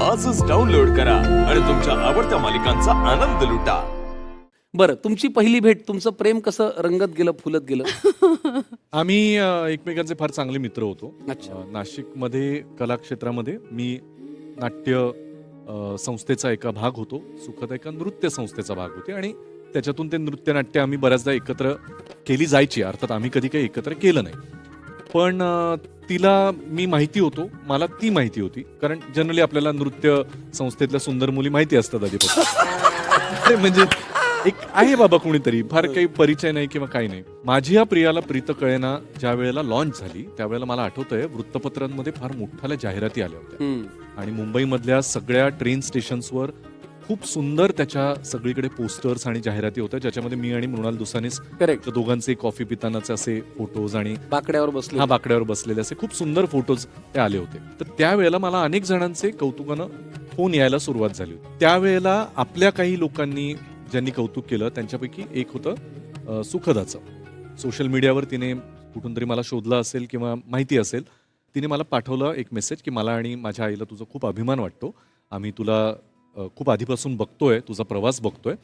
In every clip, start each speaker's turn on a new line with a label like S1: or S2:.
S1: आजच डाउनलोड करा आणि तुमच्या आवडत्या मालिकांचा आनंद लुटा.
S2: बरं, तुमची पहिली भेट, तुमचं प्रेम कसं रंगत गेलं, फुलत गेलं?
S3: आम्ही एकमेकांचे फार चांगले मित्र होतो.
S2: अच्छा.
S3: नाशिकमध्ये कला क्षेत्रामध्ये मी नाट्य संस्थेचा एका भाग होतो. सुखद एका नृत्य संस्थेचा भाग होते आणि त्याच्यातून ते नृत्य नाट्य आम्ही बऱ्याचदा एकत्र केली जायची. अर्थात आम्ही कधी काही एकत्र केलं नाही. पण तिला मी माहिती होतो, मला ती माहिती होती. कारण जनरली आपल्याला नृत्य संस्थेतल्या सुंदर मुली माहिती असतात आधीपासून. म्हणजे एक आहे बाबा कोणीतरी, फार काही परिचय नाही किंवा काही नाही. माझी या प्रियाला प्रीत कळेना ज्या वेळेला लॉन्च झाली त्यावेळेला मला आठवतंय वृत्तपत्रांमध्ये फार मोठ्या जाहिराती आल्या होत्या आणि मुंबईमधल्या सगळ्या ट्रेन स्टेशन्सवर खूप सुंदर त्याच्या सगळीकडे पोस्टर्स आणि जाहिराती होत्या, ज्याच्यामध्ये मी आणि मृणाल दुसानीस
S2: करेक्ट,
S3: दोघांचे कॉफी पितानाचे असे फोटोज आणि
S2: बाकड्यावर बसले.
S3: हा बाकड्यावर बसलेले असे खूप सुंदर फोटोज ते आले होते. तर त्यावेळेला मला अनेक जणांचे कौतुकानं फोन यायला सुरुवात झाली होती. त्यावेळेला आपल्या काही लोकांनी ज्यांनी कौतुक केलं त्यांच्यापैकी एक होतं सुखदाचं. सोशल मीडियावर तिने कुठून तरी मला शोधलं असेल किंवा माहिती असेल, तिने मला पाठवलं एक मेसेज की मला आणि माझ्या आईला तुझा खूप अभिमान वाटतो. आम्ही तुला खूप आधीपासून बघतोय, तुझा प्रवास बघतोय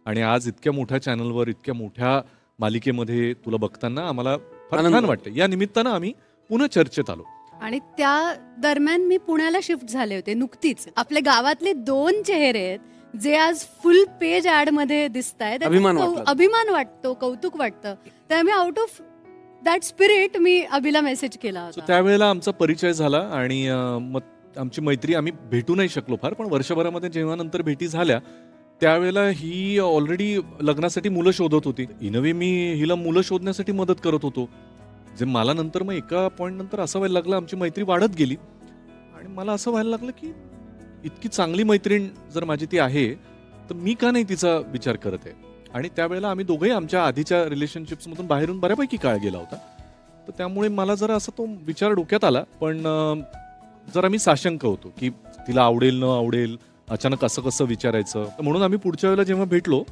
S3: आणि आज इतक्या मोठ्या चॅनलवर इतक्या मोठ्या मालिकेमध्ये तुला बघताना आम्हाला फार छान वाटतं. या निमित्तानं आम्ही पुन्हा चर्चेत आलो.
S4: आणि त्या दरम्यान मी पुण्याला शिफ्ट झाले होते नुकतीच. आपल्या गावातले 2 चेहरे आहेत जे आज फुल पेज ऍड मध्ये दिसत आहेत. अभिमान वाटतो, कौतुक वाटतं. त्यामुळे out of that spirit me अभिला message केला होता.
S3: त्यावेळेला आमचा परिचय झाला आणि मग आमची मैत्री, आम्ही भेटू नाही शकलो फार, पण वर्षभरामध्ये जेव्हा नंतर भेटी झाल्या त्यावेळेला ही ऑलरेडी लग्नासाठी मुलं शोधत होती. इन वे मी हिला मुलं शोधण्यासाठी मदत करत होतो. जे मला नंतर मग एका पॉईंट नंतर असं व्हायला लागलं, आमची मैत्री वाढत गेली आणि मला असं व्हायला लागलं की इतकी चांगली मैत्रीण जर माझी ती आहे तर मी का नाही तिचा विचार करत आहे. आणि त्यावेळेला आम्ही दोघंही आमच्या आधीच्या रिलेशनशिप्समधून बाहेरून बऱ्यापैकी काळ गेला होता. तर त्यामुळे मला जरा असा तो विचार डोक्यात आला, पण जरा मी साशंक होतो की तिला आवडेल न आवडेल, अचानक असं कसं विचारायचं. म्हणून आम्ही पुढच्या वेळेला जेव्हा भेटलो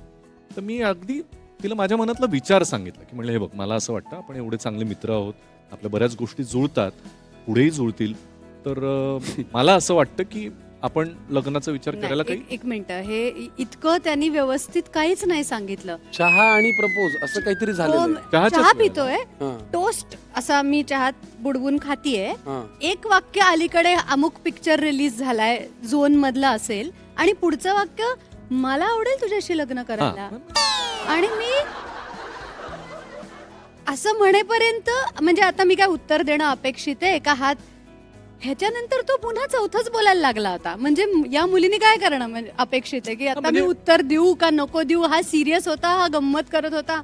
S3: तर मी अगदी तिला माझ्या मनातला विचार सांगितला की म्हणलं हे बघ, मला असं वाटतं आपण एवढे चांगले मित्र आहोत, आपल्या बऱ्याच गोष्टी जुळतात, पुढेही जुळतील, तर मला असं वाटतं की आपण लग्नाचा विचार करायला काही.
S4: एक मिनिट, हे इतकं त्यांनी व्यवस्थित काहीच नाही सांगितलं.
S2: चहा आणि प्रपोज असं काहीतरी झालं.
S4: चहा पितोय, टोस्ट असा मी चहात बुडवून खातीये. एक वाक्य अलीकडे अमुक पिक्चर रिलीज झालाय, झोन मधला असेल, आणि पुढचं वाक्य मला आवडेल तुझ्याशी लग्न करायला. आणि मी असं म्हणेपर्यंत, म्हणजे आता मी काय उत्तर देणं अपेक्षित आहे का हात, ह्याच्यानंतर तो पुन्हा चौथंच बोलायला लागला होता. म्हणजे या मुलीने काय करणं म्हणजे अपेक्षित आहे की आता मी उत्तर देऊ का नको देऊ. हा सिरियस होता, हा गंमत करत होता.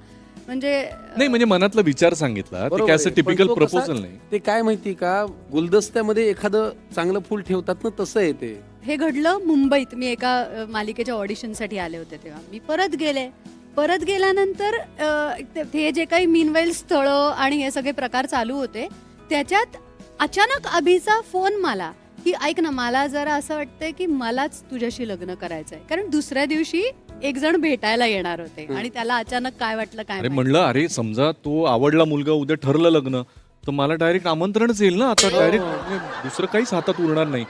S4: म्हणजे
S3: नाही, म्हणजे मनातला विचार सांगितला, ते काय असं टिपिकल प्रपोजल नाही.
S2: ते काय माहिती का, गुलदस्त्यामध्ये एखादं चांगलं फुल ठेवतात ना, तसं आहे ते.
S4: हे घडलं मुंबईत. मी एका मालिकेच्या ऑडिशनसाठी आले होते तेव्हा मी परत गेले. परत गेल्यानंतर हे जे काही मीनवाईल स्थळं आणि हे सगळे प्रकार चालू होते, त्याच्यात अचानक अभिचा फोन मला की ऐक ना, मला जरा असं वाटतंय की मलाच तुझ्याशी लग्न करायचंय. कारण दुसऱ्या दिवशी एक जण भेटायला येणार होते आणि त्याला अचानक काय वाटलं काय
S3: अरे म्हणलं, अरे समजा तो आवडला मुलगा, उद्या ठरलं लग्न, तर मला डायरेक्ट आमंत्रणच येईल ना आता, डायरेक्ट दुसरं काहीच हातात उरणार नाही.